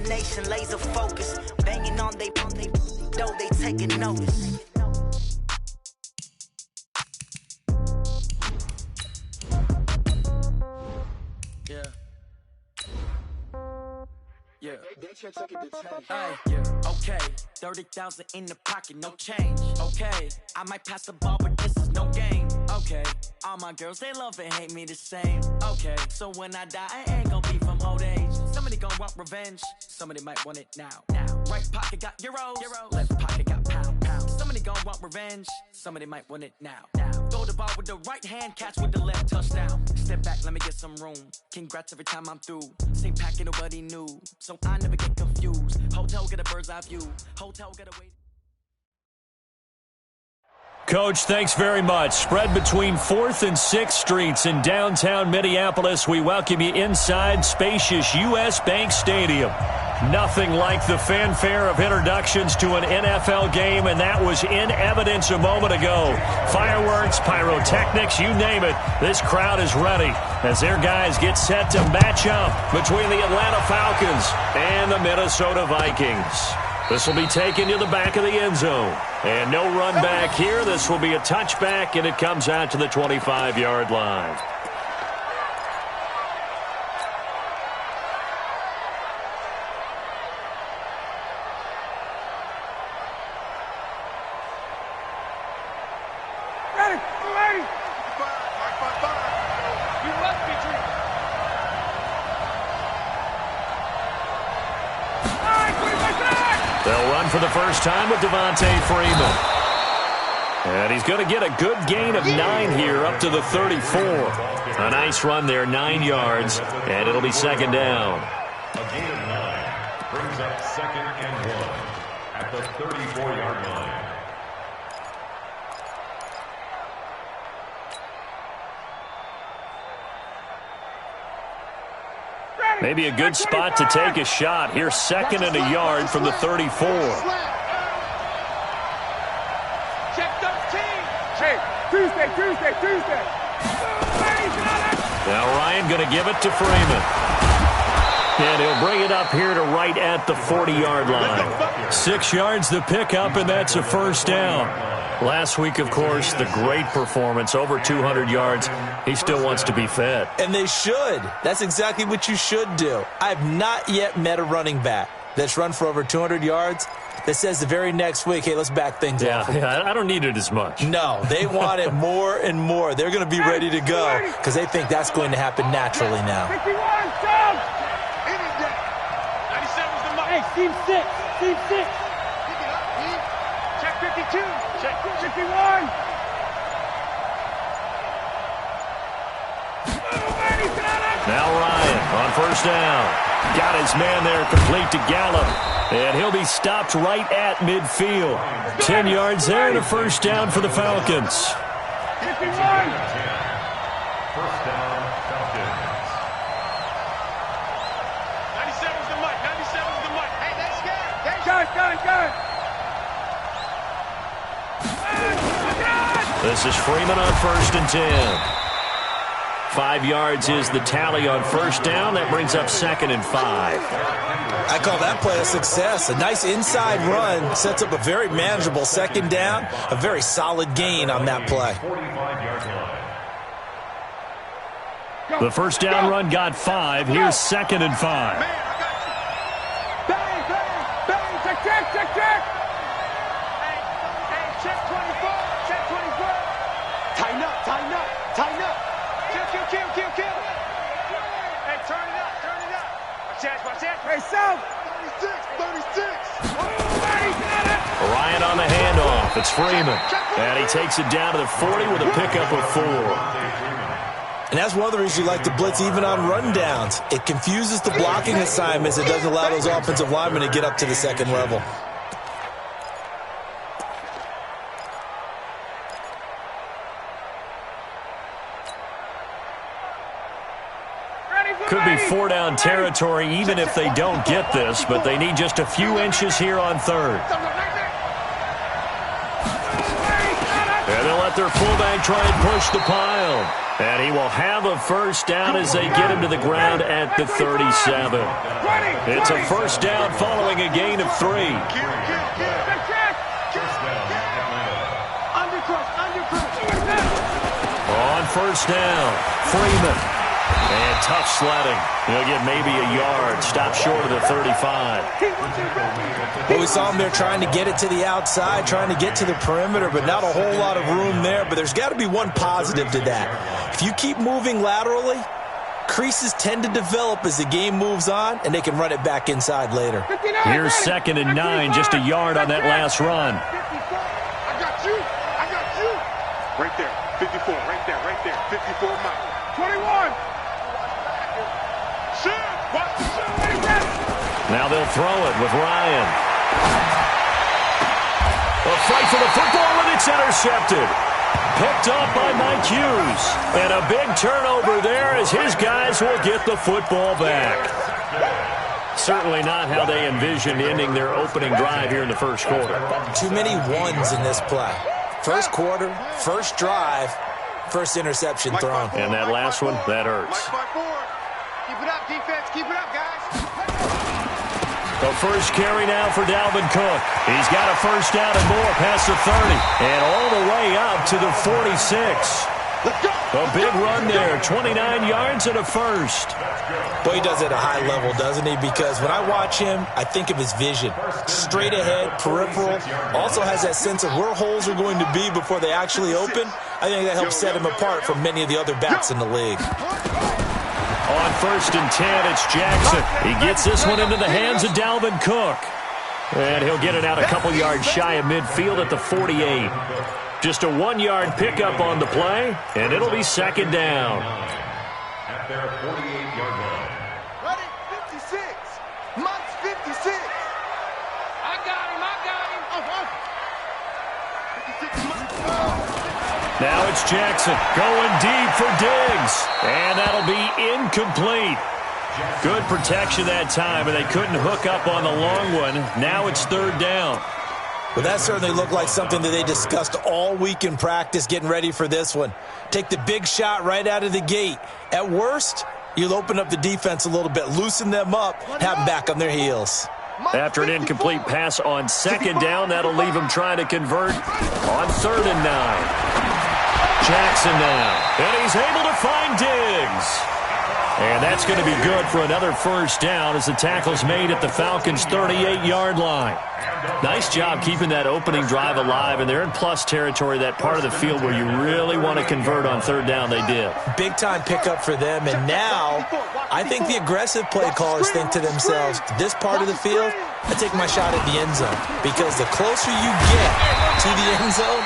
determination, laser focus. Banging on they though they taking notice. Yeah. Okay, 30,000 in the pocket, no change. Okay, I might pass the ball, but this is no game. Okay, all my girls, they love and hate me the same. Okay, so when I die, I ain't gonna be from old age. Somebody gonna want revenge, somebody might want it now. Right pocket got euros, left pocket got pounds. Somebody gonna want revenge, somebody might want it now. Throw the ball with the right hand, catch with the left, touchdown. Step back, let me get some room. Congrats every time I'm through. Same packet, nobody knew, so I never get confused. Hotel get a bird's eye view. Hotel get a wait. Coach, thanks very much. Spread between 4th and 6th Streets in downtown Minneapolis. We welcome you inside spacious U.S. Bank Stadium. Nothing like the fanfare of introductions to an NFL game, and that was in evidence a moment ago. Fireworks, pyrotechnics, you name it. This crowd is ready as their guys get set to match up between the Atlanta Falcons and the Minnesota Vikings. This will be taken to the back of the end zone. And no run back here. This will be a touchback, and it comes out to the 25-yard line. They'll run for the first time with Devontae Freeman. And he's going to get a good gain of 9 here up to the 34. A nice run there, 9 yards, and it'll be second down. A gain of 9 brings up 2nd and 1 at the 34-yard line. Maybe a good spot to take a shot. Here's 2nd and a yard from the 34. Check 13. Hey, Tuesday. Now Ryan going to give it to Freeman. And he'll bring it up here to right at the 40-yard line. 6 yards the pickup, and that's a first down. Last week, of course, the great performance, over 200 yards. He still wants to be fed. And they should. That's exactly what you should do. I have not yet met a running back that's run for over 200 yards that says the very next week, hey, let's back things off. Yeah, I don't need it as much. No, they want it more and more. They're going to be ready to go because they think that's going to happen naturally now. 51, Tom! 97's the mark. Hey, team 6. Check 52. Check 51. Now Ryan on first down. Got his man there complete to Gallup. And he'll be stopped right at midfield. 10 yards there and a first down for the Falcons. 51. First down, Falcons. 97's the mark. 97's the mark. Hey, that's good. Go. This is Freeman on 1st and 10. 5 yards is the tally on first down. That brings up 2nd and 5. I call that play a success. A nice inside run sets up a very manageable 2nd down. A very solid gain on that play. 45-yard line. The first down run got 5. Here's 2nd and 5. Bang. Check. Hey, check 24. Check 24. Tighten up. Kill. Hey, turn it up. Watch that. Hey, South. 36. Ryan on the handoff. It's Freeman. And he takes it down to the 40 with a pickup of 4. And that's one of the reasons you like to blitz even on rundowns. It confuses the blocking assignments. It doesn't allow those offensive linemen to get up to the 2nd level. Could be 4-down territory even if they don't get this, but they need just a few inches here on 3rd. And they'll let let their fullback try and push the pile. And he will have a first down as they get him to the ground at the 37. It's a first down following a gain of 3. On first down, Freeman. And tough sledding. He'll get maybe a yard. Stop short of the 35. Well, we saw him there trying to get it to the outside, trying to get to the perimeter, but not a whole lot of room there. But there's got to be one positive to that. If you keep moving laterally, creases tend to develop as the game moves on, and they can run it back inside later. Here's 2nd and 9, just a yard on that last run. I got you. Right there. 54. Right there. 54 mile. 21. Now they'll throw it with Ryan. A fight for the football, and it's intercepted. Picked up by Mike Hughes. And a big turnover there as his guys will get the football back. Certainly not how they envisioned ending their opening drive here in the first quarter. Too many ones in this play. First quarter, first drive, first interception thrown. And that last one, that hurts. Keep it up, defense. Keep it up, guys. The first carry now for Dalvin Cook. He's got a first down and more past the 30. And all the way up to the 46. A big run there, 29 yards and a first. Boy, he does it at a high level, doesn't he? Because when I watch him, I think of his vision. Straight ahead, peripheral. Also has that sense of where holes are going to be before they actually open. I think that helps set him apart from many of the other backs in the league. On 1st and 10, it's Jackson. He gets this one into the hands of Dalvin Cook. And he'll get it out a couple yards shy of midfield at the 48. Just a 1-yard pickup on the play, and it'll be 2nd down. At their 48-yard line. Ready? 56. Mike's 56. I got him. 56 Mike. Now it's Jackson going deep for Diggs. And that'll be incomplete. Good protection that time, and they couldn't hook up on the long one. Now it's 3rd down. Well, that certainly looked like something that they discussed all week in practice getting ready for this one. Take the big shot right out of the gate. At worst, you'll open up the defense a little bit, loosen them up, have them back on their heels. After an incomplete pass on 2nd down, that'll leave them trying to convert on 3rd and 9. Jackson now, and he's able to find Diggs. And that's going to be good for another first down as the tackle's made at the Falcons' 38-yard line. Nice job keeping that opening drive alive, and they're in plus territory, that part of the field where you really want to convert on 3rd down. They did. Big-time pickup for them, and now I think the aggressive play callers think to themselves, this part of the field, I take my shot at the end zone, because the closer you get to the end zone,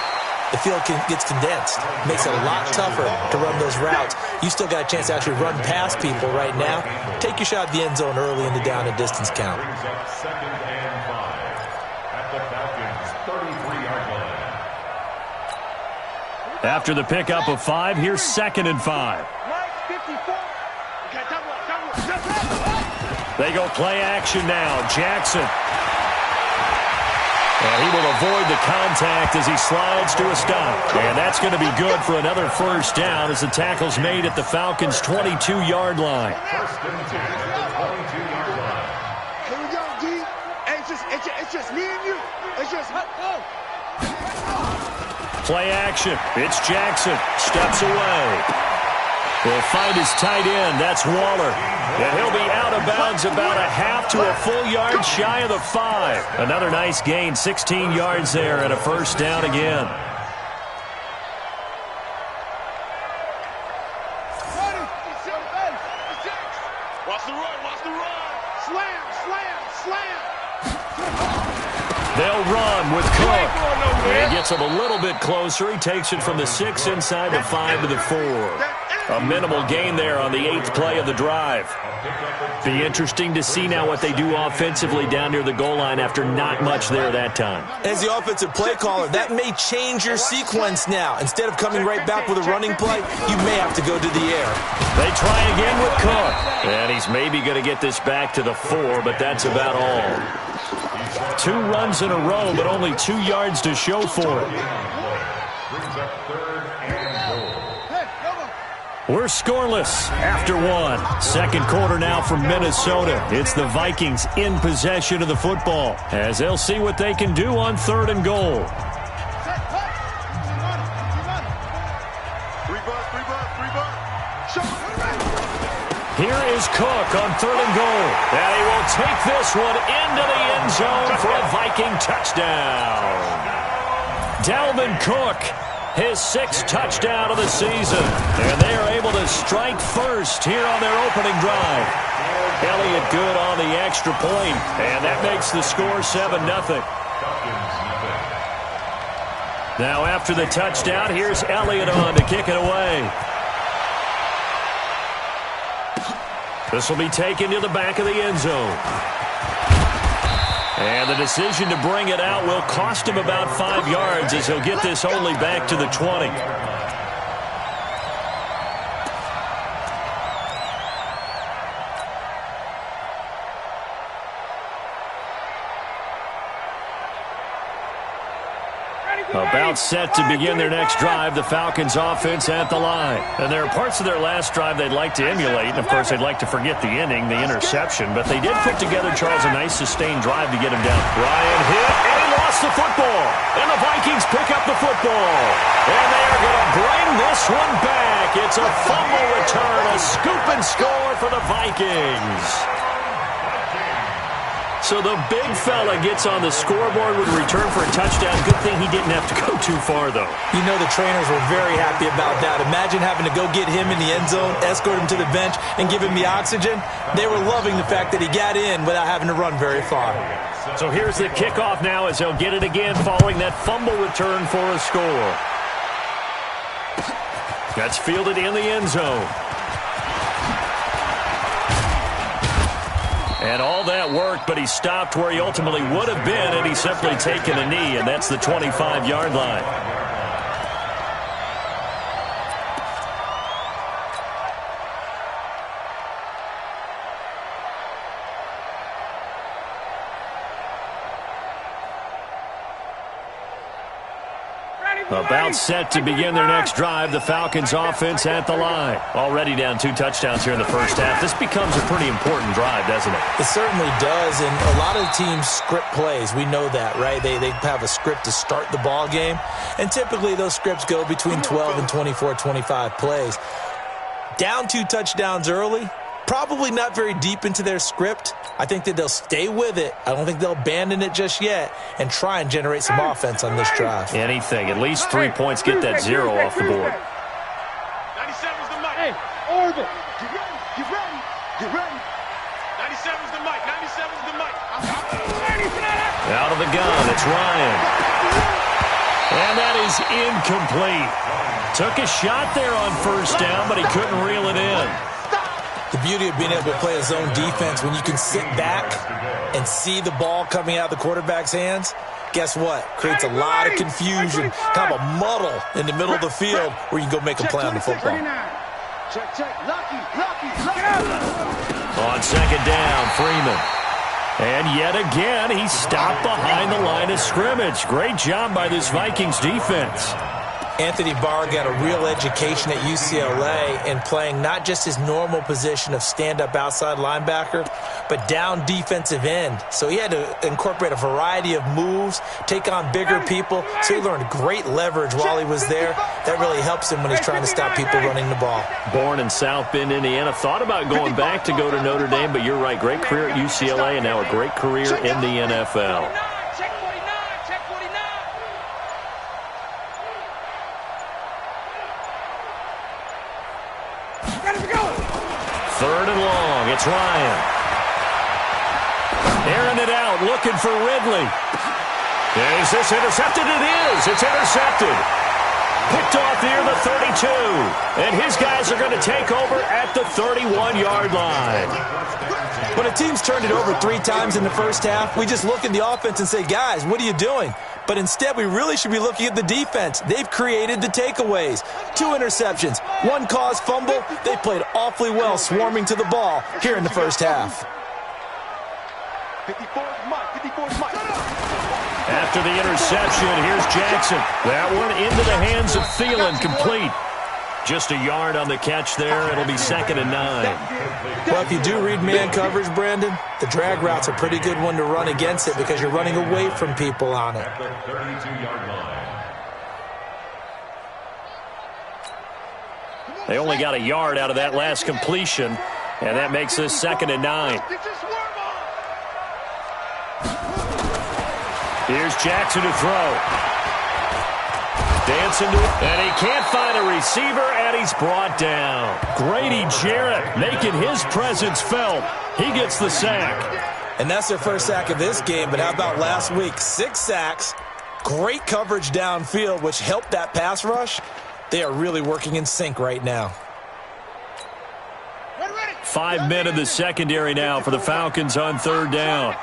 the field gets condensed. Makes it a lot tougher to run those routes. You still got a chance to actually run past people right now. Take your shot at the end zone early in the down and distance count. Brings up 2nd and 5 at the Falcons' 33-yard line. After the pickup of 5, here's 2nd and 5. They go play action now. Jackson. And he will avoid the contact as he slides to a stop. And that's going to be good for another first down as the tackle's made at the Falcons' 22-yard line. 1st and 10 at the 22-yard line. Here we go, D. Hey, it's just me and you. It's just Play action. It's Jackson. Steps away. He'll find his tight end. That's Waller. And he'll be out of bounds about a half to a full yard shy of the 5. Another nice gain, 16 yards there, and a first down again. Watch the run. Slam. They'll run with Cook. He gets him a little bit closer. He takes it from the 6 inside the 5 to the 4. A minimal gain there on the 8th play of the drive. Be interesting to see now what they do offensively down near the goal line after not much there that time. As the offensive play caller, that may change your sequence now. Instead of coming right back with a running play, you may have to go to the air. They try again with Cook. And he's maybe going to get this back to the 4, but that's about all. 2 runs in a row, but only 2 yards to show for it. Brings up 3rd and goal. We're scoreless after one. Second quarter now from Minnesota. It's the Vikings in possession of the football as they'll see what they can do on 3rd and goal. Here is Cook on 3rd and goal. And he will take this one into the end zone for a Viking touchdown. Dalvin Cook, his 6th touchdown of the season. And they are able to strike first here on their opening drive. Elliott good on the extra point, and that makes the score 7-0. Now after the touchdown, here's Elliott on to kick it away. This will be taken to the back of the end zone. And the decision to bring it out will cost him about 5 yards as he'll get this only back to the 20. About set to begin their next drive, the Falcons offense at the line. And there are parts of their last drive they'd like to emulate, and of course they'd like to forget the inning, the interception, but they did put together, Charles, a nice sustained drive to get him down. Ryan hit, and he lost the football. And the Vikings pick up the football. And they are going to bring this one back. It's a fumble return, a scoop and score for the Vikings. So the big fella gets on the scoreboard with a return for a touchdown. Good thing he didn't have to go too far, though. You know the trainers were very happy about that. Imagine having to go get him in the end zone, escort him to the bench, and give him the oxygen. They were loving the fact that he got in without having to run very far. So here's the kickoff now as they'll get it again following that fumble return for a score. That's fielded in the end zone. And all that worked, but he stopped where he ultimately would have been had he simply taken a knee, and that's the 25-yard line. About set to begin their next drive, the Falcons offense at the line. Already down 2 touchdowns here in the first half. This becomes a pretty important drive, doesn't it? It certainly does, and a lot of teams script plays. We know that, right? They have a script to start the ball game, and typically those scripts go between 12 and 24, 25 plays. Down 2 touchdowns early, probably not very deep into their script. I think that they'll stay with it. I don't think they'll abandon it just yet and try and generate some offense on this drive. Anything. At least 3 points, get that 0 off the board. 97's the mic. Hey, Orville, get ready, get ready, get ready. 97's the mic, 97's the mic. Out of the gun, it's Ryan. And that is incomplete. Took a shot there on first down, but he couldn't reel it in. The beauty of being able to play a zone defense, when you can sit back and see the ball coming out of the quarterback's hands, guess what? Creates a lot of confusion, kind of a muddle in the middle of the field where you can go make a play on the football. Check, check, lucky. On second down, Freeman. And yet again, he stopped behind the line of scrimmage. Great job by this Vikings defense. Anthony Barr got a real education at UCLA in playing not just his normal position of stand-up outside linebacker, but down defensive end. So he had to incorporate a variety of moves, take on bigger people. So he learned great leverage while he was there. That really helps him when he's trying to stop people running the ball. Born in South Bend, Indiana. Thought about going back to go to Notre Dame, but you're right. Great career at UCLA and now a great career in the NFL. Third and long, it's Ryan. Airing it out, looking for Ridley. Is this intercepted? It is. It's intercepted. Picked off near the 32. And his guys are going to take over at the 31-yard line. When a team's turned it over 3 times in the first half, we just look at the offense and say, guys, what are you doing? But instead, we really should be looking at the defense. They've created the takeaways. 2 interceptions, 1 caused fumble. They played awfully well swarming to the ball here in the first half. 54's Mike, 54's Mike. After the interception, here's Jackson. That one into the hands of Thielen, complete. Just a yard on the catch there. It'll be 2nd and 9. Well, if you do read man coverage, Brandon, the drag route's a pretty good one to run against it because you're running away from people on it. At the 32-yard line. They only got a yard out of that last completion, and that makes this 2nd and 9. Here's Jackson to throw. Dancing to it, and he can't find a receiver, and he's brought down. Grady Jarrett making his presence felt. He gets the sack. And that's their first sack of this game, but how about last week? 6 sacks, great coverage downfield, which helped that pass rush. They are really working in sync right now. 5 men in the secondary now for the Falcons on 3rd down.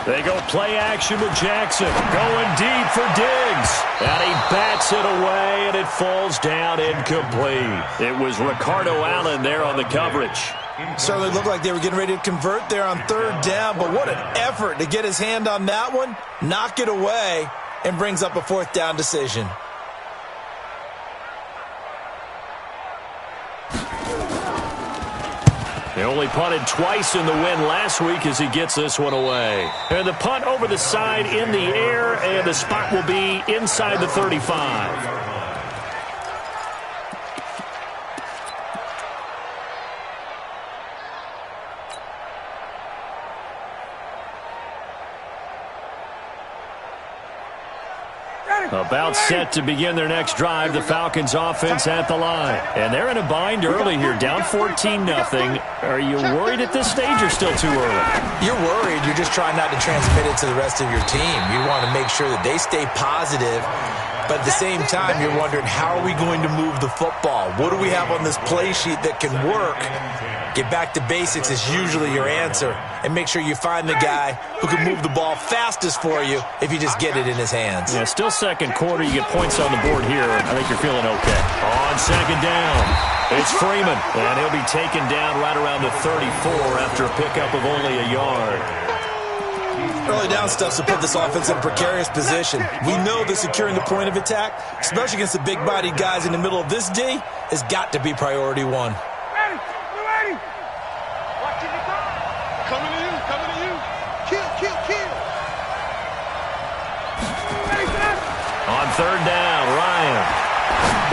They go play action with Jackson. Going deep for Diggs. And he bats it away, and it falls down incomplete. It was Ricardo Allen there on the coverage. Certainly looked like they were getting ready to convert there on 3rd down, but what an effort to get his hand on that one, knock it away, and brings up a 4th down decision. He only punted twice in the win last week as he gets this one away. And the punt over the side in the air, and the spot will be inside the 35. About set to begin their next drive, the Falcons offense at the line. And they're in a bind early here, down 14-0. Are you worried at this stage or still too early? You're worried. You're just trying not to transmit it to the rest of your team. You want to make sure that they stay positive. But at the same time, you're wondering, how are we going to move the football? What do we have on this play sheet that can work? Get back to basics is usually your answer. And make sure you find the guy who can move the ball fastest for you if you just get it in his hands. Yeah, still second quarter. You get points on the board here. I think you're feeling okay. On 2nd down, it's Freeman. And he'll be taken down right around the 34 after a pickup of only a yard. Early down stuff to put this offense in a precarious position. We know that securing the point of attack, especially against the big-bodied guys in the middle of this D, has got to be priority 1. Ready. Watch it, coming to you. Kill. On 3rd down, Ryan.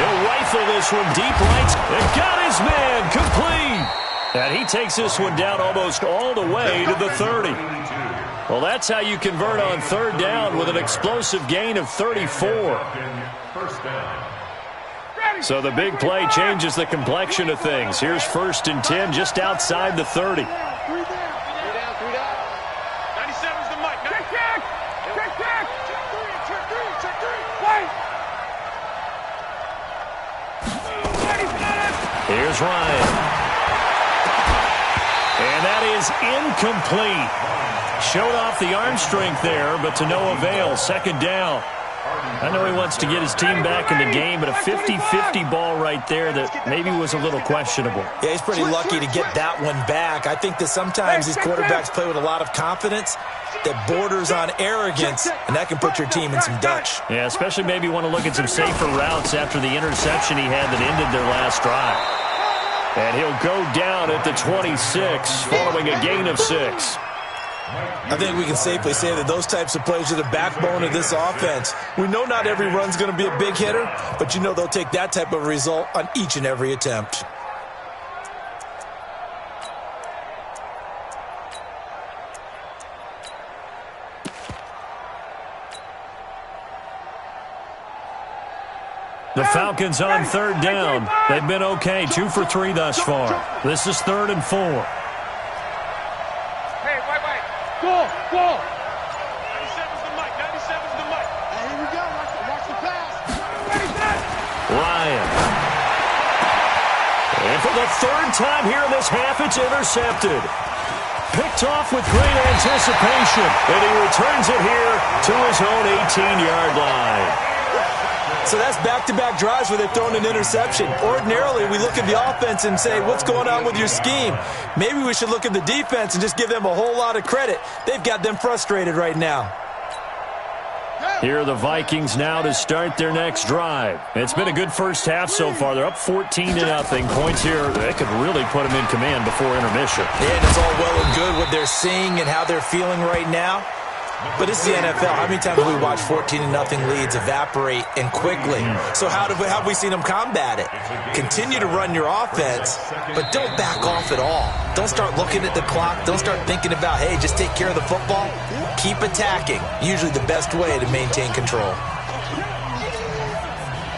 He'll rifle this one deep right. And got his man complete. And he takes this one down almost all the way to the 30. Well, that's how you convert on 3rd down with an explosive gain of 34. So the big play changes the complexion of things. Here's 1st and 10 just outside the 30. 3 down. 97's the mic. Check. Check 3. Wait. Here's Ryan. And that is incomplete. Showed off the arm strength there, but to no avail. 2nd down. I know he wants to get his team back in the game, but a 50-50 ball right there that maybe was a little questionable. Yeah, he's pretty lucky to get that one back. I think that sometimes these quarterbacks play with a lot of confidence that borders on arrogance, and that can put your team in some Dutch. Yeah, especially maybe want to look at some safer routes after the interception he had that ended their last drive. And he'll go down at the 26 following a gain of 6. I think we can safely say that those types of plays are the backbone of this offense. We know not every run's going to be a big hitter, but you know they'll take that type of result on each and every attempt. The Falcons on 3rd down. They've been okay, 2 for 3 thus far. This is 3rd and 4. Go. 97's the mic. Here we go. Watch the pass. Ryan. And for the 3rd time here in this half, it's intercepted. Picked off with great anticipation, and he returns it here to his own 18-yard line. So that's back-to-back drives where they've thrown an interception. Ordinarily, we look at the offense and say, what's going on with your scheme? Maybe we should look at the defense and just give them a whole lot of credit. They've got them frustrated right now. Here are the Vikings now to start their next drive. It's been a good first half so far. They're up 14-0. Points here, they could really put them in command before intermission. And it's all well and good what they're seeing and how they're feeling right now. But it's the NFL. How many times have we watched 14-0 leads evaporate and quickly? So how have we seen them combat it? Continue to run your offense, but don't back off at all. Don't start looking at the clock. Don't start thinking about, hey, just take care of the football. Keep attacking. Usually the best way to maintain control.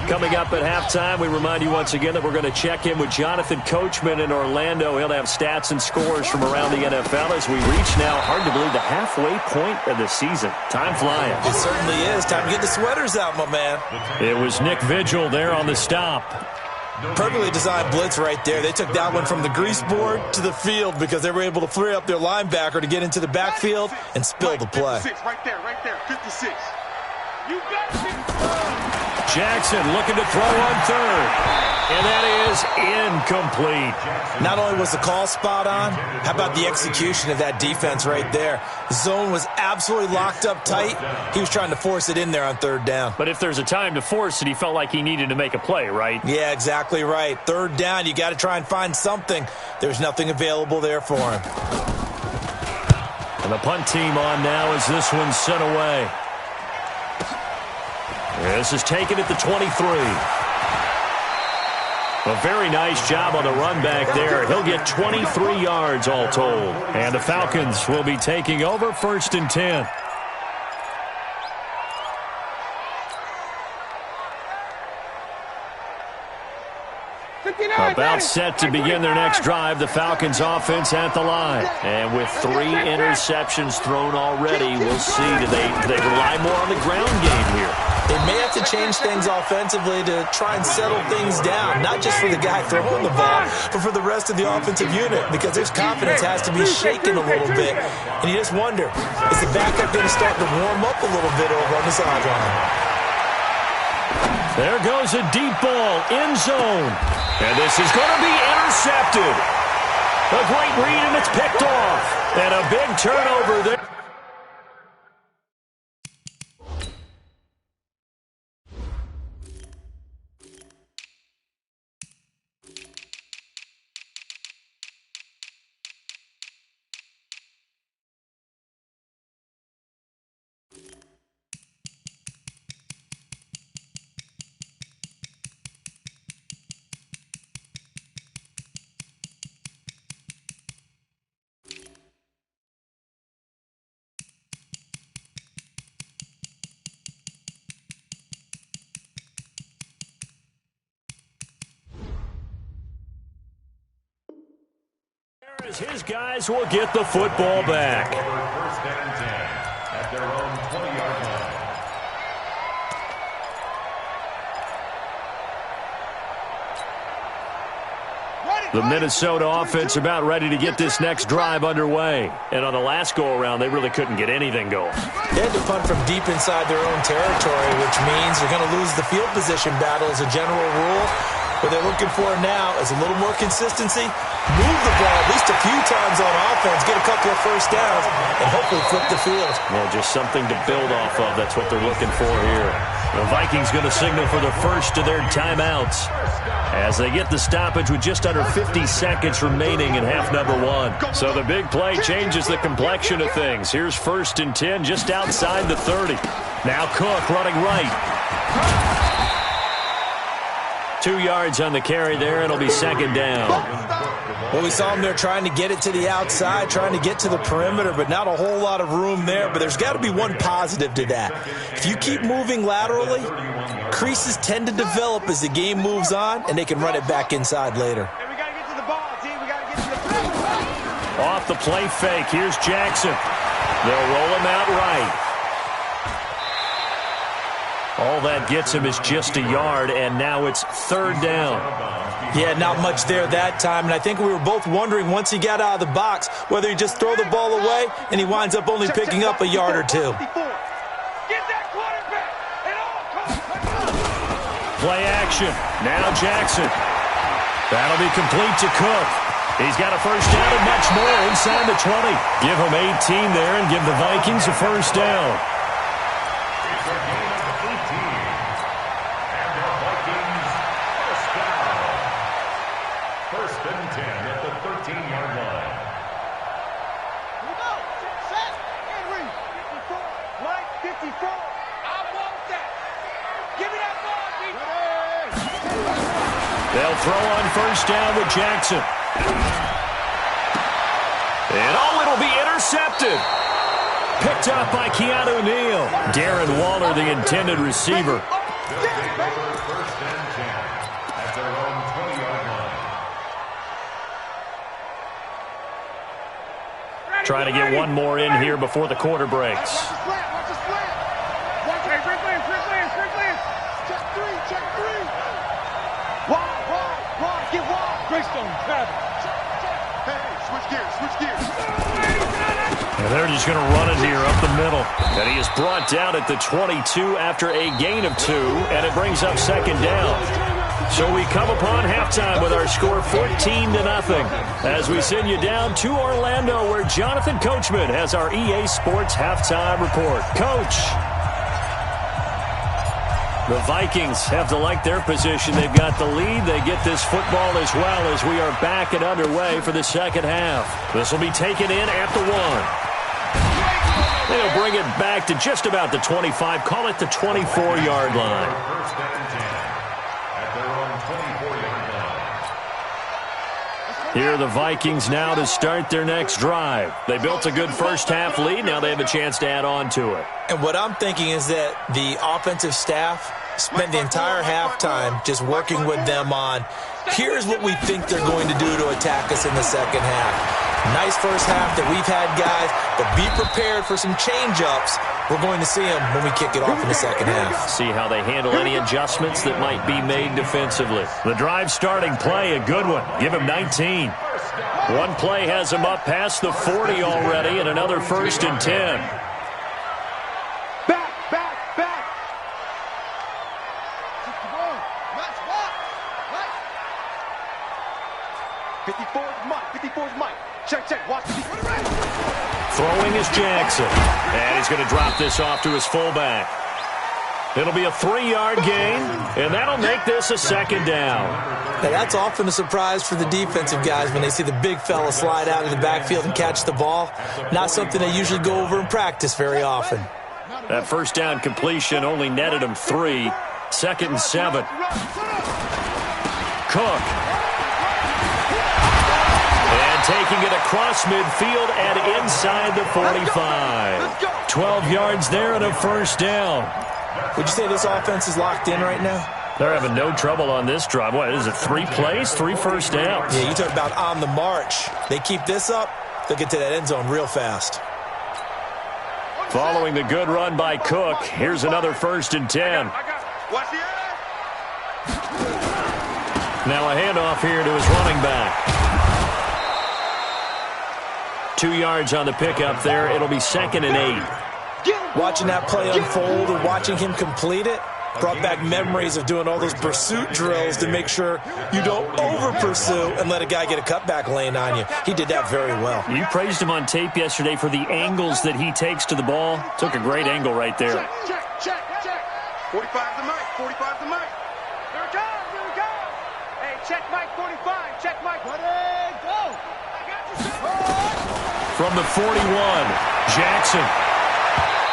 Coming up at halftime, we remind you once again that we're going to check in with Jonathan Coachman in Orlando. He'll have stats and scores from around the NFL as we reach now, hard to believe, the halfway point of the season. Time flying. It certainly is. Time to get the sweaters out, my man. It was Nick Vigil there on the stop. Perfectly designed blitz right there. They took that one from the grease board to the field because they were able to free up their linebacker to get into the backfield and spill the play. 56, right there, 56. You got it. Jackson looking to throw on third. And that is incomplete. Not only was the call spot on, how about the execution of that defense right there? The zone was absolutely locked up tight. He was trying to force it in there on third down. But if there's a time to force it, he felt like he needed to make a play, right? Yeah, exactly right. Third down, you got to try and find something. There's nothing available there for him. And the punt team on now as this one's sent away. This is taken at the 23. A very nice job on the run back there. He'll get 23 yards all told. And the Falcons will be taking over 1st and 10. About set to begin their next drive, the Falcons offense at the line. And with 3 interceptions thrown already, we'll see. Do they rely more on the ground game here? They may have to change things offensively to try and settle things down, not just for the guy throwing the ball, but for the rest of the offensive unit, because their confidence has to be shaken a little bit. And you just wonder, is the backup going to start to warm up a little bit over on the sideline? There goes a deep ball, end zone. And this is going to be intercepted. A great read, and it's picked off. And a big turnover there. His guys will get the football back. First and 10 at their own 20-yard line. The Minnesota offense about ready to get this next drive underway. And on the last go-around, they really couldn't get anything going. They had to punt from deep inside their own territory, which means they're going to lose the field position battle as a general rule. What they're looking for now is a little more consistency, move the ball at least a few times on offense, get a couple of first downs, and hopefully flip the field. Yeah, just something to build off of. That's what they're looking for here. The Vikings going to signal for the first of their timeouts as they get the stoppage with just under 50 seconds remaining in half number 1. So the big play changes the complexion of things. Here's 1st and 10 just outside the 30. Now Cook running right. 2 yards on the carry there. It'll be 2nd down. Well, we saw them there trying to get it to the outside, trying to get to the perimeter, but not a whole lot of room there. But there's got to be one positive to that. If you keep moving laterally, creases tend to develop as the game moves on, and they can run it back inside later. Hey, we got to get to the ball, team. We got to get to the ball. Off the play fake. Here's Jackson. They'll roll him out right. All that gets him is just a yard, and now it's 3rd down. Yeah, not much there that time, and I think we were both wondering once he got out of the box whether he just throw the ball away and he winds up only picking up a yard or two. Get that quarterback. It all comes. Play action. Now Jackson. That'll be complete to Cook. He's got a first down and much more inside the 20. Give him 18 there and give the Vikings a first down. It's a gain of 18. And the Vikings first down. First and 10 at the 13-yard line. Here we go. Set. And read. 54. Mike, 54. I want that. Give me that ball, B. They'll throw on first down with Jackson. And it'll be intercepted. Picked up by Keanu Neal. Darren Waller, the intended receiver. They'll take over first and 10 at their own 20-yard line. Trying to get one more in here before the quarter breaks. Watch the slant. Watch the slant. Watch it. Quick glance. Check three. Wide. Get wide. Greystone, travel. Hey, switch gears. And they're just going to run it here up the middle. And he is brought down at the 22 after a gain of 2, and it brings up second down. So we come upon halftime with our score 14-0 as we send you down to Orlando where Jonathan Coachman has our EA Sports halftime report. Coach. The Vikings have to like their position. They've got the lead. They get this football as well as we are back and underway for the second half. This will be taken in at the 1. They'll bring it back to just about the 25. Call it the 24-yard line. First and 10 at their own 24-yard line. Here are the Vikings now to start their next drive. They built a good first-half lead. Now they have a chance to add on to it. And what I'm thinking is that the offensive staff spent the entire halftime just working with them on, here's what we think they're going to do to attack us in the second half. Nice first half that we've had, guys, but be prepared for some change-ups. We're going to see them when we kick it off in the second half. See how they handle any adjustments that might be made defensively. The drive starting play, a good one. Give him 19. One play has him up past the 40 already, and another first and 10. Back. 54's Mike. Check. Watch the Throwing is Jackson. And he's going to drop this off to his fullback. It'll be a 3-yard gain, and that'll make this a second down. Now, that's often a surprise for the defensive guys when they see the big fella slide out of the backfield and catch the ball. Not something they usually go over in practice very often. That first down completion only netted him 3. Second and 7. Cook. And taking it across midfield and inside the 45. 12 yards there and a first down. Would you say this offense is locked in right now? They're having no trouble on this drive. What is it, 3 plays, 3 first downs? Yeah, you talk about on the march. They keep this up, they'll get to that end zone real fast. Following the good run by Cook, here's another first and 10. Now a handoff here to his running back. 2 yards on the pickup there. It'll be second and 8. Watching that play unfold and watching him complete it brought back memories of doing all those pursuit drills to make sure you don't over-pursue and let a guy get a cutback lane on you. He did that very well. You praised him on tape yesterday for the angles that he takes to the ball. Took a great angle right there. Check. 45 to Mike. Here it comes. Hey, check Mike 45. Check Mike. Ready, go. I got you. From the 41, Jackson.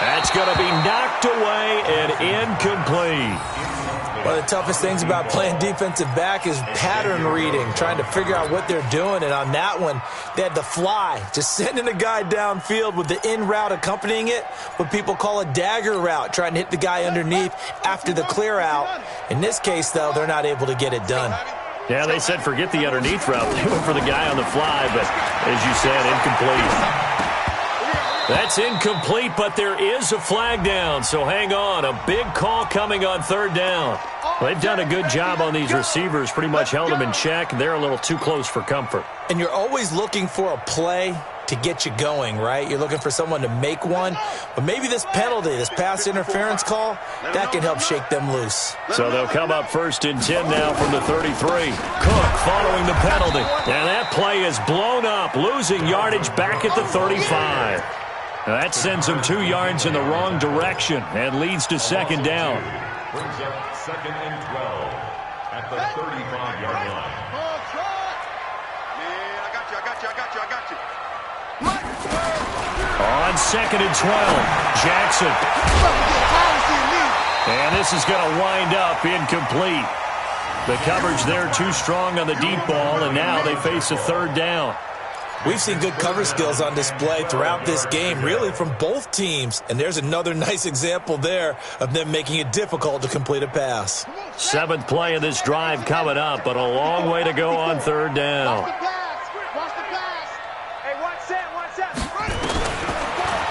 That's going to be knocked away and incomplete. One of the toughest things about playing defensive back is pattern reading, trying to figure out what they're doing. And on that one, they had the fly, just sending a guy downfield with the in route accompanying it, what people call a dagger route, trying to hit the guy underneath after the clear out. In this case, though, they're not able to get it done. Yeah, they said forget the underneath route. They went for the guy on the fly, but as you said, incomplete. That's incomplete, but there is a flag down, so hang on. A big call coming on third down. They've done a good job on these receivers, pretty much held them in check. They're a little too close for comfort. And you're always looking for a play to get you going, right? You're looking for someone to make one. But maybe this penalty, this pass interference call, that can help shake them loose. So they'll come up 1st and 10 now from the 33. Cook following the penalty. And that play is blown up, losing yardage back at the 35. Now that sends them 2 yards in the wrong direction and leads to 2nd down. Brings up 2nd and 12 at the 35-yard line. Man, I got you. On 2nd and 12, Jackson. And this is going to wind up incomplete. The coverage there too strong on the deep ball, and now they face a 3rd down. We've seen good cover skills on display throughout this game, really from both teams. And there's another nice example there of them making it difficult to complete a pass. 7th play of this drive coming up, but a long way to go on 3rd down.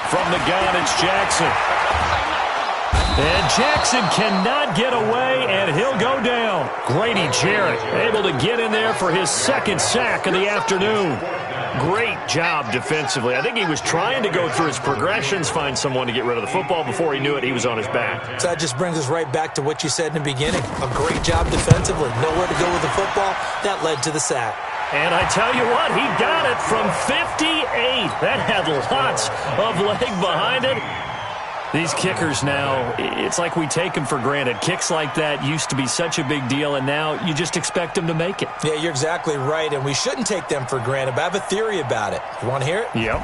From the gun, it's Jackson. And Jackson cannot get away, and he'll go down. Grady Jarrett able to get in there for his 2nd sack of the afternoon. Great job defensively. I think he was trying to go through his progressions, find someone to get rid of the football. Before he knew it, he was on his back. So that just brings us right back to what you said in the beginning. A great job defensively. Nowhere to go with the football. That led to the sack. And I tell you what, he got it from 58. That had lots of leg behind it. These kickers now, it's like we take them for granted. Kicks like that used to be such a big deal, and now you just expect them to make it. Yeah, you're exactly right, and we shouldn't take them for granted, but I have a theory about it. You want to hear it? Yep.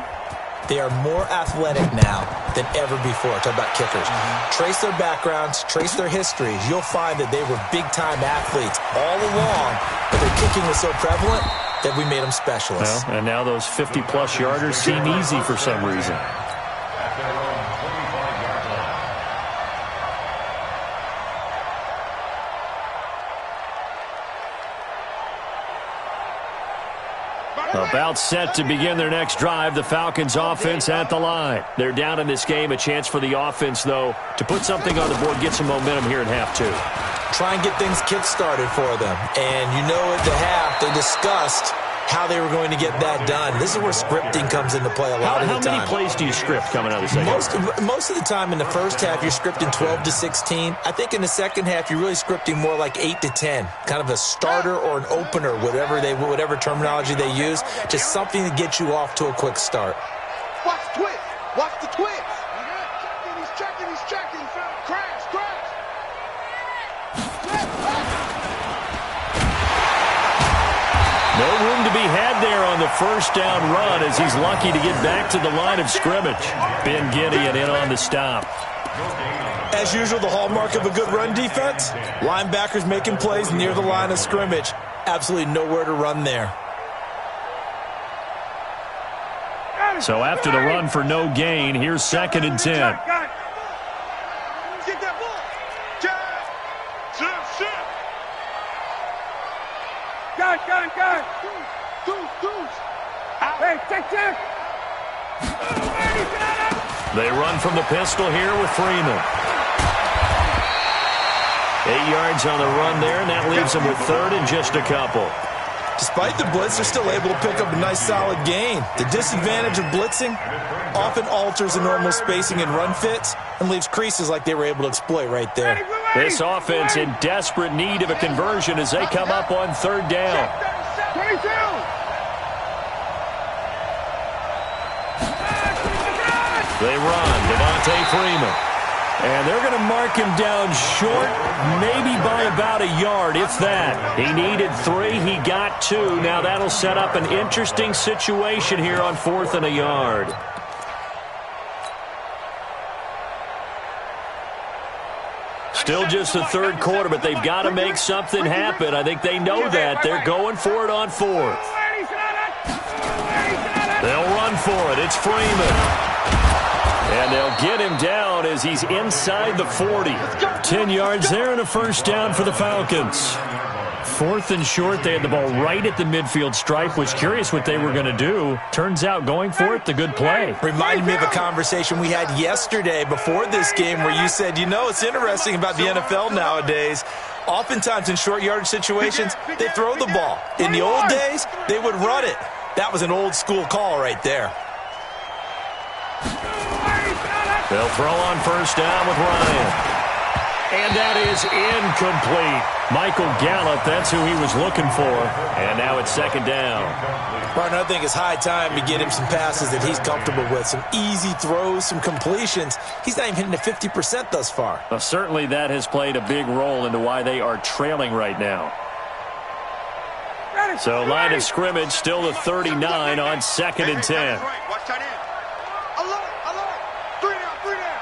They are more athletic now than ever before. Talk about kickers. Trace their backgrounds, trace their histories. You'll find that they were big-time athletes all along, but their kicking was so prevalent that we made them specialists. Well, and now those 50-plus yarders seem easy for some reason. At their own 25-yard line. About set to begin their next drive, the Falcons offense at the line. They're down in this game. A chance for the offense, though, to put something on the board, get some momentum here in half 2. Try and get things kick-started for them. And you know at the half, they discussed how they were going to get that done. This is where scripting comes into play a lot of the time. How many plays do you script coming out of the second half? Most of the time in the first half, you're scripting 12 to 16. I think in the second half, you're really scripting more like 8 to 10. Kind of a starter or an opener, whatever terminology they use. Just something to get you off to a quick start. Watch the twist. Watch the twist. He's checking. Crash. No room to be had there on the first down run as he's lucky to get back to the line of scrimmage. Ben Gideon in on the stop. As usual, the hallmark of a good run defense, linebackers making plays near the line of scrimmage. Absolutely nowhere to run there. So after the run for no gain, here's 2nd and 10. Get that ball. Shift. Got. Deuce. Hey, check. They run from the pistol here with Freeman. 8 yards on the run there, and that leaves them with 3rd and just a couple. Despite the blitz, they're still able to pick up a nice solid gain. The disadvantage of blitzing often alters the normal spacing and run fits and leaves creases like they were able to exploit right there. This offense in desperate need of a conversion as they come up on 3rd down. 22. They run, Devontae Freeman. And they're going to mark him down short, maybe by about a yard, if that. He needed 3, he got 2. Now that'll set up an interesting situation here on 4th and a yard. Still just the 3rd quarter, but they've got to make something happen. I think they know that. They're going for it on 4th. They'll run for it. It's Freeman. And they'll get him down as he's inside the 40. 10 yards there and a first down for the Falcons. 4th and short. They had the ball right at the midfield stripe. Was curious what they were going to do. Turns out going for it, the good play. Reminded me of a conversation we had yesterday before this game where you said, you know, it's interesting about the NFL nowadays. Oftentimes in short yardage situations, they throw the ball. In the old days, they would run it. That was an old school call right there. They'll throw on first down with Ryan. And that is incomplete. Michael Gallup, that's who he was looking for. And now it's second down. Partner, I think it's high time to get him some passes that he's comfortable with. Some easy throws, some completions. He's not even hitting the 50% thus far. Well, certainly that has played a big role into why they are trailing right now. So line of scrimmage, still the 39 on 2nd and 10. Watch tight end. Alert, alert. 3 down, 3 down.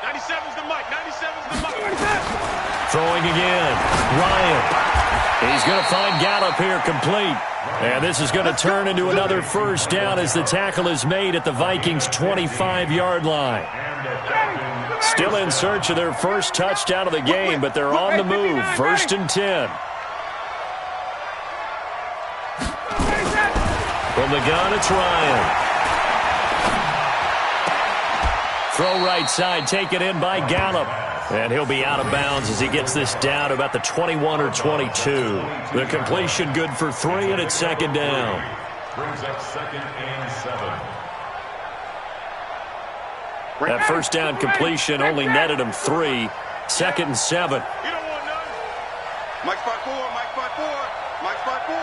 97's the mic, 97's the mic. Throwing again. Ryan. He's going to find Gallup here complete. And this is going to turn into another first down as the tackle is made at the Vikings' 25-yard line. Still in search of their first touchdown of the game, but they're on the move. 1st and 10. From the gun, it's Ryan. Throw right side, taken in by Gallup. And he'll be out of bounds as he gets this down about the 21 or 22. The completion good for 3, and it's 2nd down. Brings up 2nd and 7. That first down completion only netted him 3. 2nd and 7. You don't want none. Mike 5-4, Mike 5-4, Mike 5-4.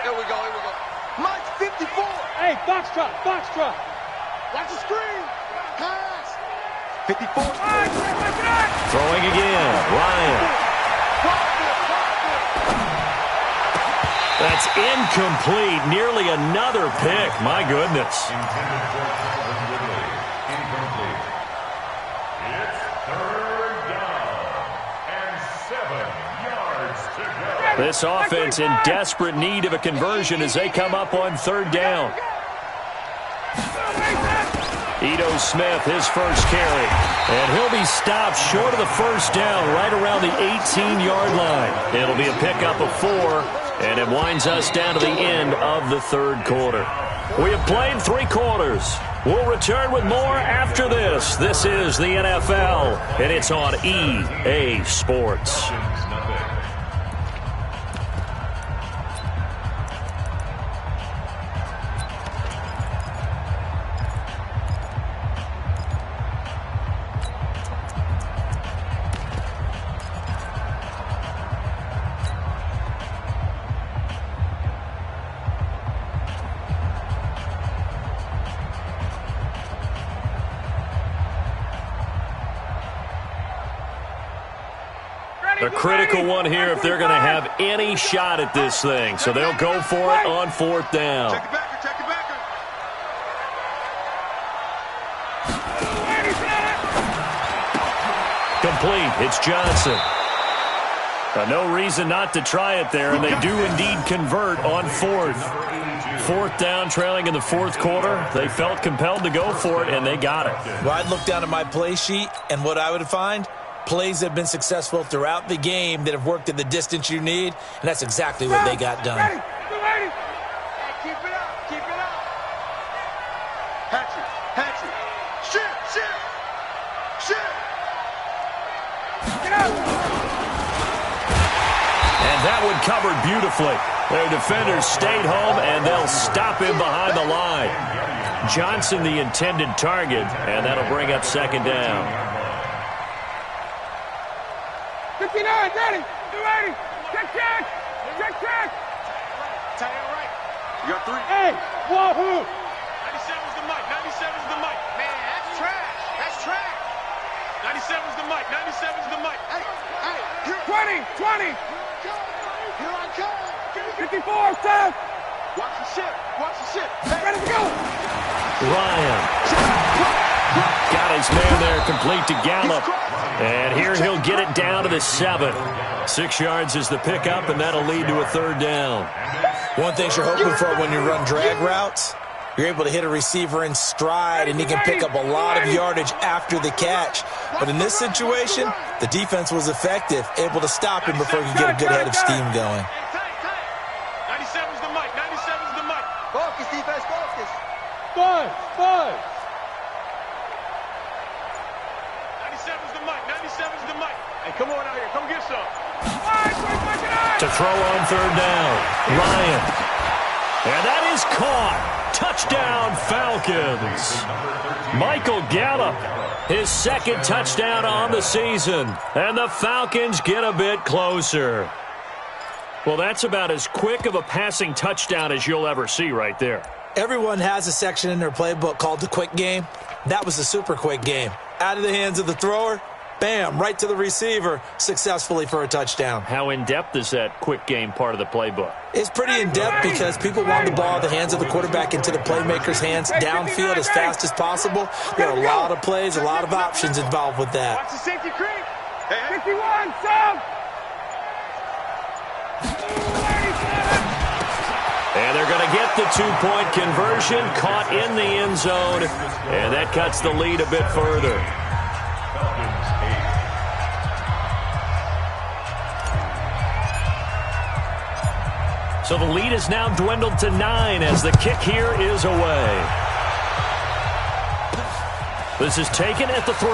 Here we go, here we go. Mike 54. Hey, box truck, box truck. Watch the screen. Pass. 54. Throwing again. Ryan. That's incomplete. Nearly another pick. My goodness. Intended for Calvin Ridley. Incomplete. It's 3rd down and 7 yards to go. This offense in desperate need of a conversion as they come up on 3rd down. Ito Smith, his first carry. And he'll be stopped short of the first down right around the 18-yard line. It'll be a pickup of 4, and it winds us down to the end of the 3rd quarter. We have played 3 quarters. We'll return with more after this. This is the NFL, and it's on EA Sports. A critical one here if they're going to have any shot at this thing. So they'll go for it on 4th down. Check the backer, check the backer. Complete. It's Johnson. No reason not to try it there, and they do indeed convert on 4th. 4th down, trailing in the 4th quarter. They felt compelled to go for it, and they got it. Well, I'd look down at my play sheet, and what I would find, plays have been successful throughout the game that have worked at the distance you need, and that's exactly what they got done. Hey, keep it up, keep it up. Hatchet, hatchet. Shit. Get out. And that one covered beautifully. Their defenders stayed home, and they'll stop him behind the line. Johnson, the intended target, and that'll bring up 2nd down. 59, Daddy. 280. Check. Tight end right. You got 3. Hey, wahoo. 97's the mic. 97's the mic. Man, that's trash. That's trash. 97's the mic. 97's the mic. Hey. 20. Here I come. 54, Seth. Watch the ship. Hey, ready to go. Ryan. Got his man there, complete to Gallup. And here he'll get it down to the 7. 6 yards is the pickup, and that'll lead to a 3rd down. One thing you're hoping for when you run drag routes, you're able to hit a receiver in stride, and he can pick up a lot of yardage after the catch. But in this situation, the defense was effective, able to stop him before he could get a good head of steam going. 97's the mic. 97's the mic. Focus, defense, focus. 5. 97's the mic. 97's the mic. Hey, come on out here. Come get some. To throw on 3rd down. Ryan. And that is caught. Touchdown, Falcons. Michael Gallup, his second touchdown on the season. And the Falcons get a bit closer. Well, that's about as quick of a passing touchdown as you'll ever see right there. Everyone has a section in their playbook called the quick game. That was a super quick game. Out of the hands of the thrower, bam, right to the receiver, successfully for a touchdown. How in-depth is that quick game part of the playbook? It's pretty in-depth because people want the ball in the hands of the quarterback into the playmaker's hands downfield as fast as possible. There are a lot of plays, a lot of options involved with that. Watch the safety creep. 51, Sam. And they're going to get the two-point conversion, caught in the end zone, and that cuts the lead a bit further. So the lead is now dwindled to 9 as the kick here is away. This is taken at the 3.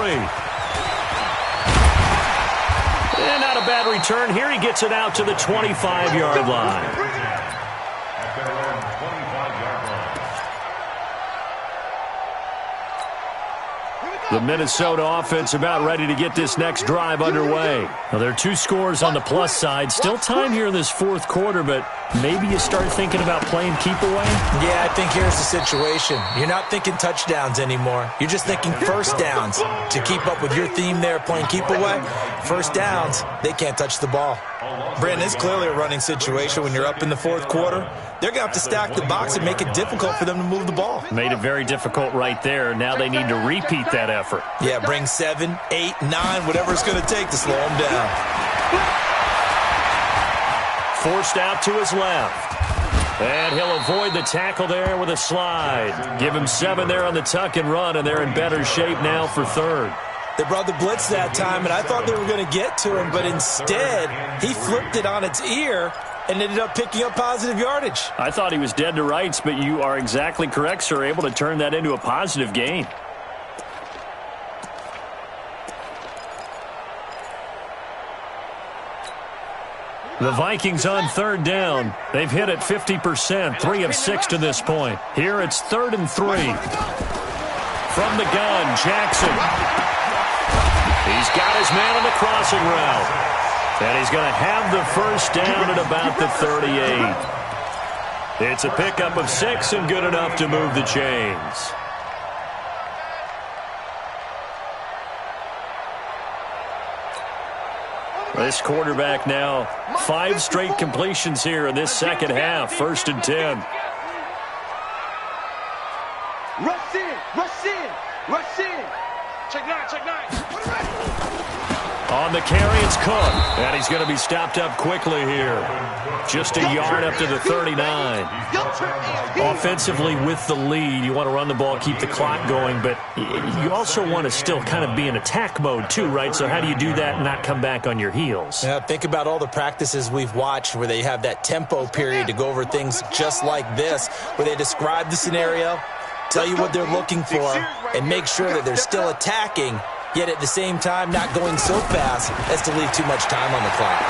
And not a bad return here. He gets it out to the 25-yard line. The Minnesota offense about ready to get this next drive underway. Now, there are 2 scores on the plus side. Still time here in this fourth quarter, but maybe you start thinking about playing keep away? Yeah, I think here's the situation. You're not thinking touchdowns anymore. You're just thinking first downs. To keep up with your theme there, playing keep away, first downs, they can't touch the ball. Brandon, it's clearly a running situation when you're up in the fourth quarter. They're going to have to stack the box and make it difficult for them to move the ball. Made it very difficult right there. Now they need to repeat that effort. Yeah, bring 7, 8, 9, whatever it's going to take to slow them down. Forced out to his left. And he'll avoid the tackle there with a slide. Give him 7 there on the tuck and run, and they're in better shape now for third. They brought the blitz that time, and I thought they were going to get to him, but instead he flipped it on its ear and ended up picking up positive yardage. I thought he was dead to rights, but you are exactly correct, sir. Able to turn that into a positive gain. The Vikings on third down. They've hit it 50%, 3 of 6 to this point. Here it's 3rd and 3. From the gun, Jackson. He's got his man on the crossing route. And he's going to have the first down at about the 38. It's a pickup of 6 and good enough to move the chains. This quarterback now 5 straight completions here in this second half. 1st and 10. Rush in, rush in, rush in. Check 9, check 9. On the carry, it's Cook. And he's going to be stopped up quickly here. Just a yard up to the 39. Offensively with the lead, you want to run the ball, keep the clock going, but you also want to still kind of be in attack mode too, right? So how do you do that and not come back on your heels? Yeah, think about all the practices we've watched where they have that tempo period to go over things just like this, where they describe the scenario, tell you what they're looking for, and make sure that they're still attacking, yet at the same time not going so fast as to leave too much time on the clock.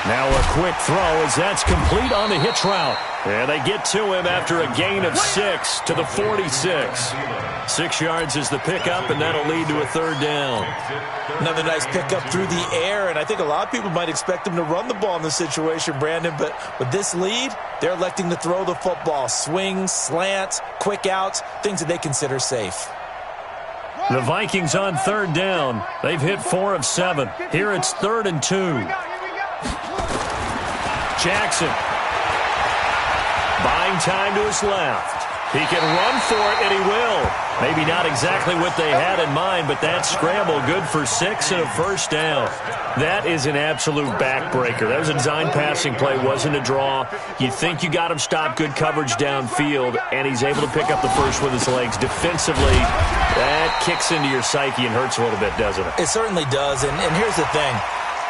Now a quick throw as that's complete on the hitch route. And they get to him after a gain of 6 to the 46. 6 yards is the pickup, and that'll lead to a 3rd down. Another nice pickup through the air, and I think a lot of people might expect him to run the ball in this situation, Brandon, but with this lead, they're electing to throw the football. Swings, slants, quick outs, things that they consider safe. The Vikings on 3rd down. They've hit 4 of 7. Here it's 3rd and 2. Jackson. Buying time to his left. He can run for it, and he will. Maybe not exactly what they had in mind, but that scramble good for 6 and a 1st down. That is an absolute backbreaker. That was a design passing play, wasn't a draw. You think you got him stopped, good coverage downfield, and he's able to pick up the first with his legs. Defensively, that kicks into your psyche and hurts a little bit, doesn't it? It certainly does, and here's the thing.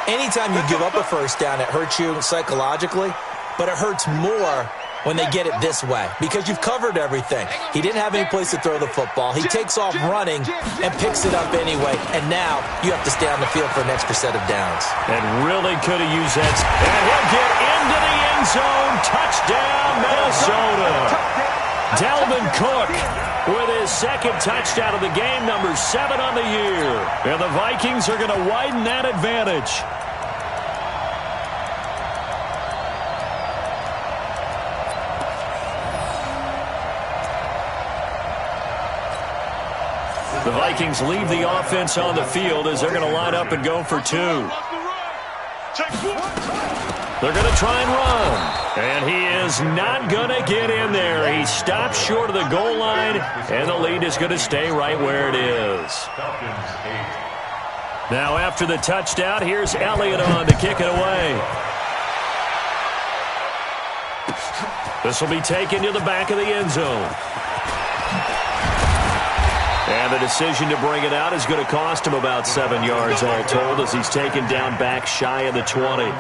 Anytime you give up a first down, it hurts you psychologically, but it hurts more when they get it this way because you've covered everything. He didn't have any place to throw the football. He takes off running and picks it up anyway, and now you have to stay on the field for an extra set of downs. And really could have used that. And he'll get into the end zone. Touchdown, Dalvin Cook with his second touchdown of the game, number 7 on the year. And the Vikings are going to widen that advantage. The Vikings leave the offense on the field as they're going to line up and go for 2. They're going to try and run. And he is not going to get in there. He stops short of the goal line, and the lead is going to stay right where it is. Now after the touchdown, here's Elliott on to kick it away. This will be taken to the back of the end zone. And the decision to bring it out is going to cost him about 7 yards all told as he's taken down back shy of the 20.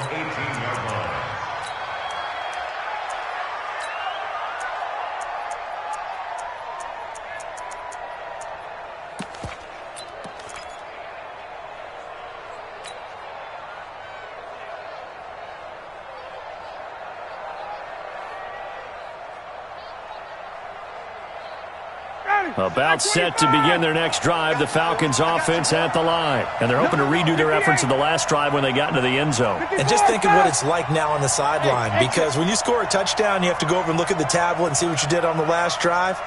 About set to begin their next drive, the Falcons offense at the line. And they're hoping to redo their efforts in the last drive when they got into the end zone. And just think of what it's like now on the sideline, because when you score a touchdown, you have to go over and look at the tablet and see what you did on the last drive.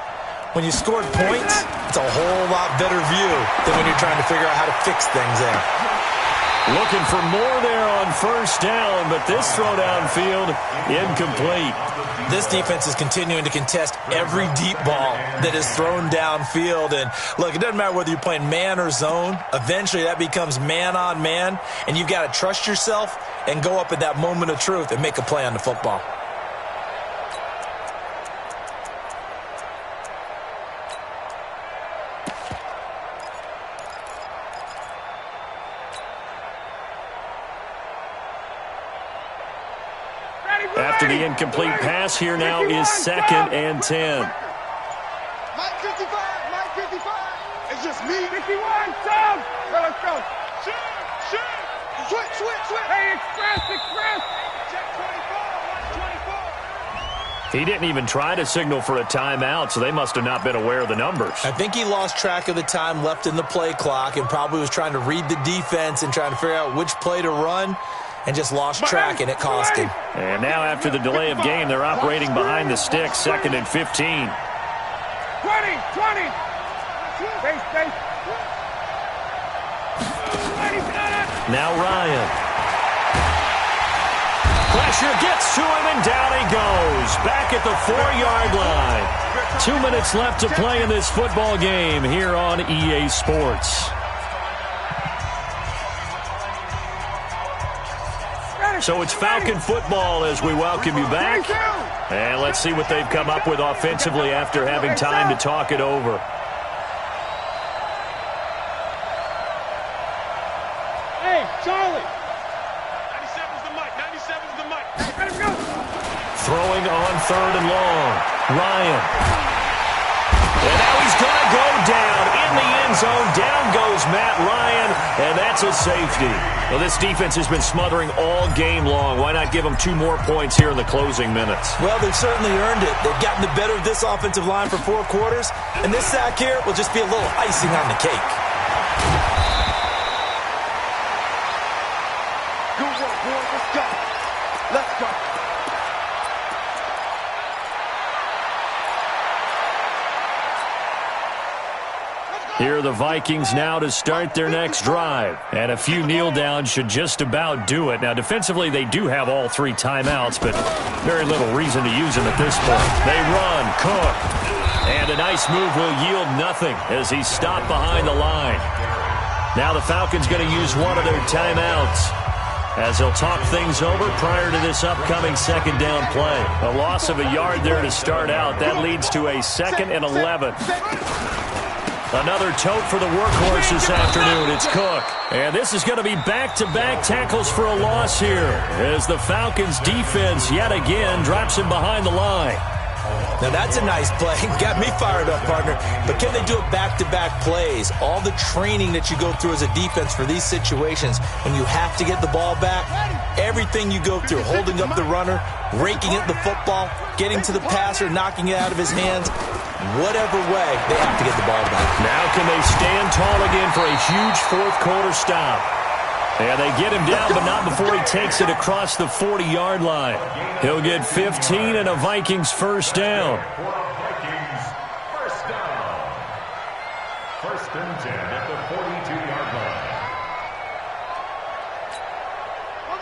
When you scored points, it's a whole lot better view than when you're trying to figure out how to fix things there. Looking for more there on first down, but this throw downfield incomplete. This defense is continuing to contest every deep ball that is thrown downfield. And look, it doesn't matter whether you're playing man or zone. Eventually that becomes man on man, and you've got to trust yourself and go up at that moment of truth and make a play on the football. After the incomplete pass, here now is 2nd and 10. Mike 55, Mike 55. It's just me. 51, Tom. Let's go. Shoot. Switch. Hey, express. Check 24, 24. He didn't even try to signal for a timeout, so they must have not been aware of the numbers. I think he lost track of the time left in the play clock and probably was trying to read the defense and trying to figure out which play to run, and just lost track, and it cost him. And now after the delay of game, they're operating behind the sticks, 2nd and 15. 20. Base. Now Ryan. Pressure gets to him, and down he goes. Back at the 4-yard line. 2 minutes left to play in this football game here on EA Sports. So it's Falcon football as we welcome you back. And let's see what they've come up with offensively after having time to talk it over. Hey, Charlie. 97's the mic. 97's the mic. Let him go. Throwing on 3rd and long. Ryan. And now he's going to go down in the end zone. Down goes Matt Ryan, and that's a safety. Well, this defense has been smothering all game long. Why not give them 2 more points here in the closing minutes? Well, they've certainly earned it. They've gotten the better of this offensive line for 4 quarters, and this sack here will just be a little icing on the cake. Good work, boys. Let's go. Here are the Vikings now to start their next drive. And a few kneel downs should just about do it. Now, defensively, they do have all 3 timeouts, but very little reason to use them at this point. They run, Cook. And a nice move will yield nothing as he's stopped behind the line. Now the Falcons going to use one of their timeouts as they'll talk things over prior to this upcoming 2nd down play. A loss of a yard there to start out. That leads to a 2nd and 11. Another tote for the workhorse this afternoon. It's Cook. And this is going to be back-to-back tackles for a loss here as the Falcons defense yet again drops him behind the line. Now that's a nice play. Got me fired up, partner. But can they do it back-to-back plays? All the training that you go through as a defense for these situations, when you have to get the ball back, Everything you go through, holding up the runner, raking at the football, getting to the passer, knocking it out of his hands, whatever way, they have to get the ball back. Now can they stand tall again for a huge fourth-quarter stop? And they get him down, but not before he takes it across the 40-yard line. He'll get 15 and a Vikings first down. First and 10 at the 42-yard line.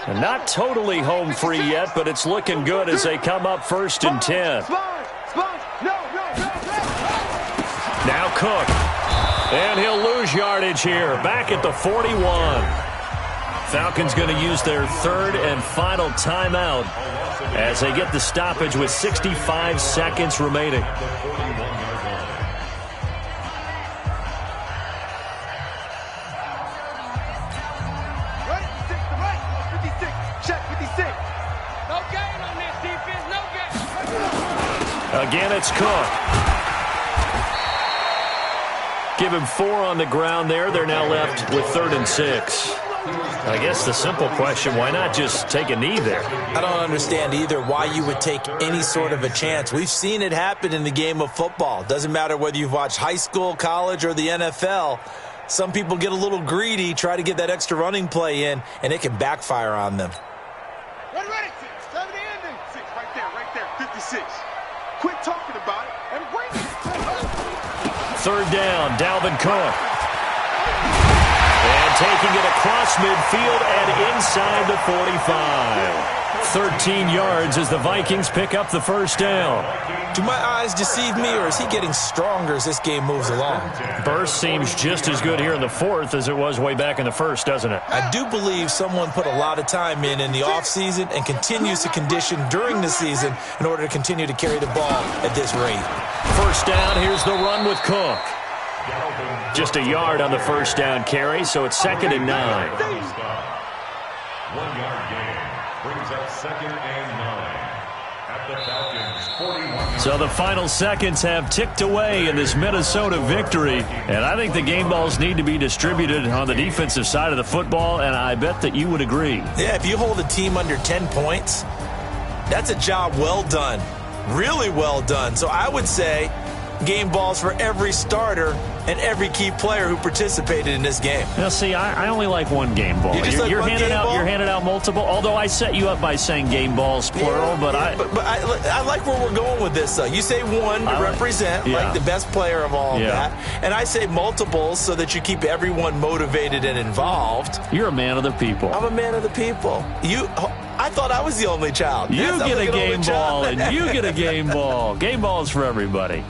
And not totally home free yet, but it's looking good as they come up first and 10. Now Cook. And he'll lose yardage here. Back at the 41. Falcons going to use their third and final timeout as they get the stoppage with 65 seconds remaining. Again, it's Cook. Give him 4 on the ground there. They're now left with 3rd and 6. I guess the simple question, why not just take a knee there? I don't understand either why you would take any sort of a chance. We've seen it happen in the game of football. Doesn't matter whether you've watched high school, college, or the NFL. Some people get a little greedy, try to get that extra running play in, and it can backfire on them. Ready, 70 and 6, right there, 56. Quit talking about it and bring it. 3rd down, Dalvin Cook. And taking it across midfield and inside the 45. 13 yards as the Vikings pick up the first down. Do my eyes deceive me, or is he getting stronger as this game moves along? Burst seems just as good here in the 4th as it was way back in the 1st, doesn't it? I do believe someone put a lot of time in the offseason and continues to condition during the season in order to continue to carry the ball at this rate. First down, here's the run with Cook. Just a yard on the first down carry, so it's 2nd and 9. 1 yard gain brings up 2nd and 9 at the Falcons 41. So the final seconds have ticked away in this Minnesota victory, and I think the game balls need to be distributed on the defensive side of the football, and I bet that you would agree. Yeah, if you hold a team under 10 points, that's a job well done, really well done. So I would say game balls for every starter and every key player who participated in this game. Now, see, I only like one game ball. You're handing out multiple, although I set you up by saying game balls, plural, yeah, but I like where we're going with this, though. You say one to represent, like the best player of all of that, and I say multiples so that you keep everyone motivated and involved. You're a man of the people. I'm a man of the people. I thought I was the only child. You get a game ball, and you get a game ball. Game balls for everybody.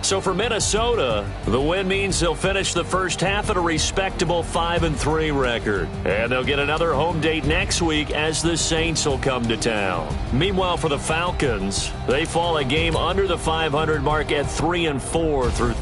So for Minnesota, the win means they'll finish the first half at a respectable 5-3 record. And they'll get another home date next week as the Saints will come to town. Meanwhile, for the Falcons, they fall a game under the 500 mark at 3-4 through